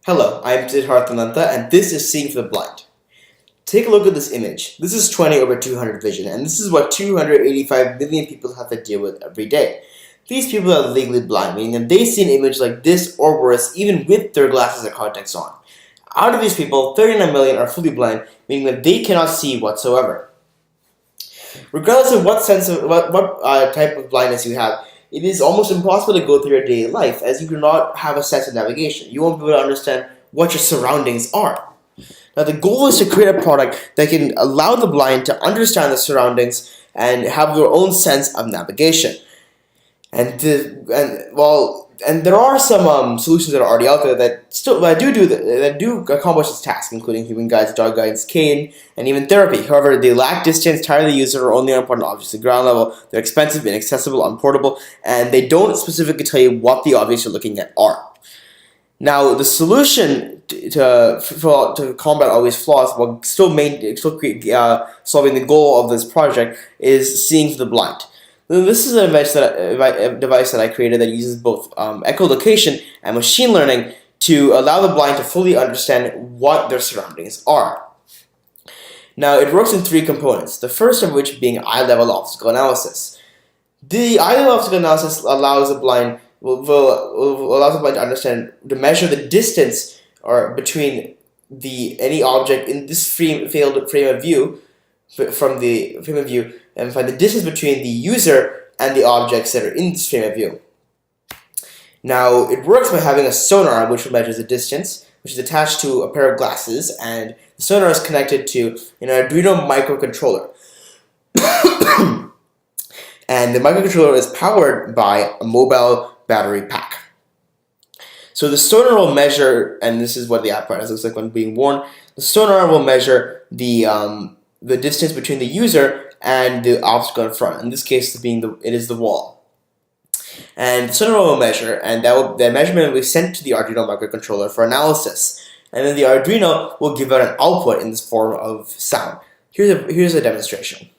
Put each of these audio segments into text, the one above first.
Hello, I'm Siddharth Ananta, and this is Seeing for the Blind. Take a look at this image. This is 20/200 vision, and this is what 285 million people have to deal with every day. These people are legally blind, meaning that they see an image like this or worse even with their glasses or contacts on. Out of these people, 39 million are fully blind, meaning that they cannot see whatsoever. Regardless of what type of blindness you have, it is almost impossible to go through your daily life as you do not have a sense of navigation. You won't be able to understand what your surroundings are. Now, the goal is to create a product that can allow the blind to understand the surroundings and have their own sense of navigation. And there are some solutions that are already out there that do accomplish this task, including human guides, dog guides, cane, and even therapy. However, they lack distance, tire the user, or only important objects at ground level. They're expensive, inaccessible, unportable, and they don't specifically tell you what the objects you're looking at are. Now, the solution to combat all these flaws while still solving the goal of this project is Seeing for the Blind. This is a device that I created that uses both echolocation and machine learning to allow the blind to fully understand what their surroundings are. Now, it works in three components, the first of which being eye-level optical analysis. The eye-level optical analysis allows the blind to understand, to measure the distance between any object in this frame of view, and find the distance between the user and the objects that are in this frame of view. Now, it works by having a sonar which measures the distance, which is attached to a pair of glasses, and the sonar is connected to an Arduino microcontroller. And the microcontroller is powered by a mobile battery pack. So the sonar will measure, and this is what the apparatus looks like when being worn, the sonar will measure the distance between the user and the obstacle in front. In this case, it is the wall. And the sonar will measure, and that measurement will be sent to the Arduino microcontroller for analysis. And then the Arduino will give out an output in this form of sound. Here's a demonstration.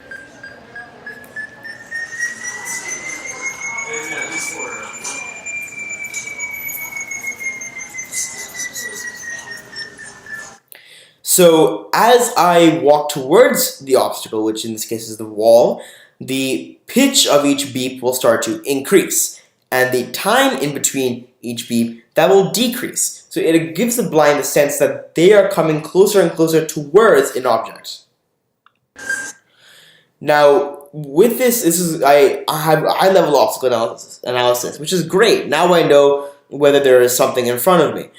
So as I walk towards the obstacle, which in this case is the wall, the pitch of each beep will start to increase, and the time in between each beep, that will decrease. So it gives the blind a sense that they are coming closer and closer towards an object. Now, with this I have eye-level optical analysis, which is great. Now I know whether there is something in front of me.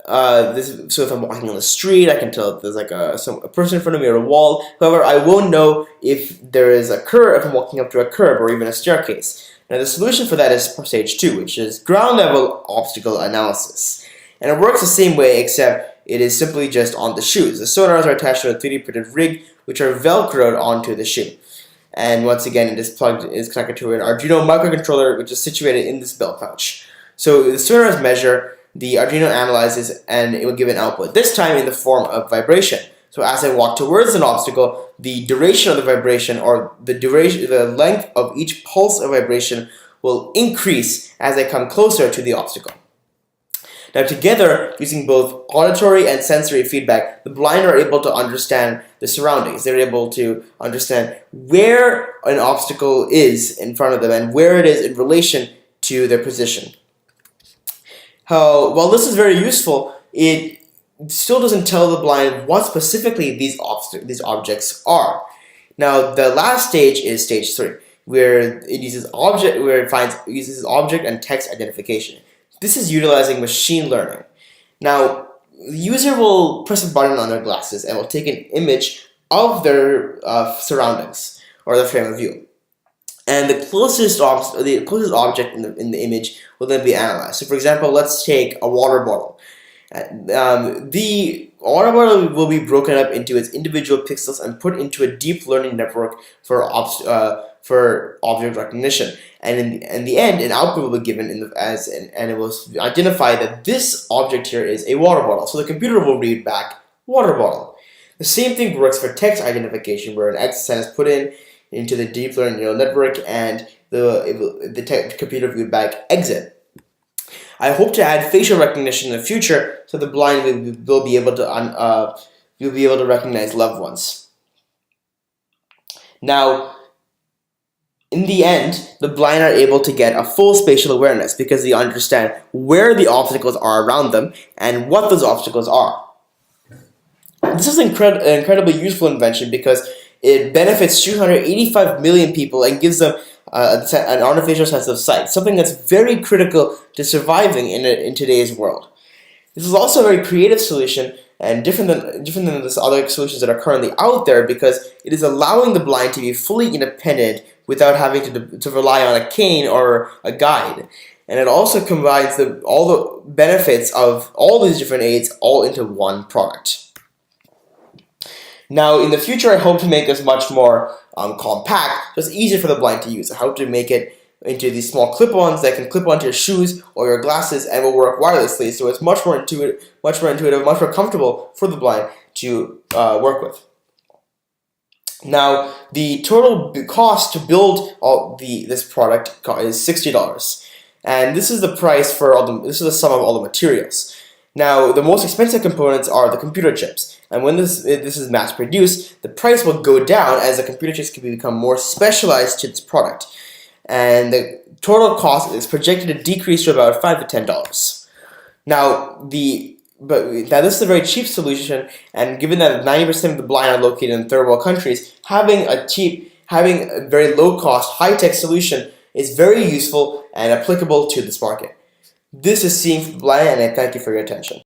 So if I'm walking on the street, I can tell if there's like a person in front of me or a wall. However, I won't know if there is a curb, if I'm walking up to a curb or even a staircase. Now, the solution for that is stage 2, which is ground level obstacle analysis. And it works the same way, except it is simply just on the shoes. The sonars are attached to a 3D printed rig, which are velcroed onto the shoe. And once again, it is connected to an Arduino microcontroller, which is situated in this belt pouch. So the sonars measure, the Arduino analyzes, and it will give an output, this time in the form of vibration. So as I walk towards an obstacle, the duration of the vibration, or the length of each pulse of vibration, will increase as I come closer to the obstacle. Now together, using both auditory and sensory feedback, the blind are able to understand the surroundings. They're able to understand where an obstacle is in front of them and where it is in relation to their position. While this is very useful, it still doesn't tell the blind what specifically these objects are. Now, the last stage is stage 3, where it uses object and text identification. This is utilizing machine learning. Now, the user will press a button on their glasses and will take an image of their surroundings or their frame of view. And the closest object in the image will then be analyzed. So for example, let's take a water bottle. The water bottle will be broken up into its individual pixels and put into a deep learning network for object recognition. And in the end, an output will be given and it will identify that this object here is a water bottle. So the computer will read back water bottle. The same thing works for text identification, where an XSN is put into the deep learning neural network, and the computer read back exit. I hope to add facial recognition in the future so the blind will be able to recognize loved ones. Now, in the end, the blind are able to get a full spatial awareness because they understand where the obstacles are around them and what those obstacles are. This is an incredibly useful invention because it benefits 285 million people and gives them an artificial sense of sight, something that's very critical to surviving in today's world. This is also a very creative solution and different than the other solutions that are currently out there because it is allowing the blind to be fully independent without having to rely on a cane or a guide. And it also combines all the benefits of all these different aids all into one product. Now, in the future, I hope to make this much more compact, so it's easier for the blind to use. I hope to make it into these small clip-ons that can clip onto your shoes or your glasses and will work wirelessly, so it's much more intuitive, much more comfortable for the blind to work with. Now, the total cost to build this product is $60, and this is the price for this is the sum of all the materials. Now, the most expensive components are the computer chips, and when this is mass produced, the price will go down as the computer chips can become more specialized to this product, and the total cost is projected to decrease to about $5 to $10. Now, now this is a very cheap solution, and given that 90% of the blind are located in third world countries, having a very low cost, high-tech solution is very useful and applicable to this market. This is Seeing for the Blind, and I thank you for your attention.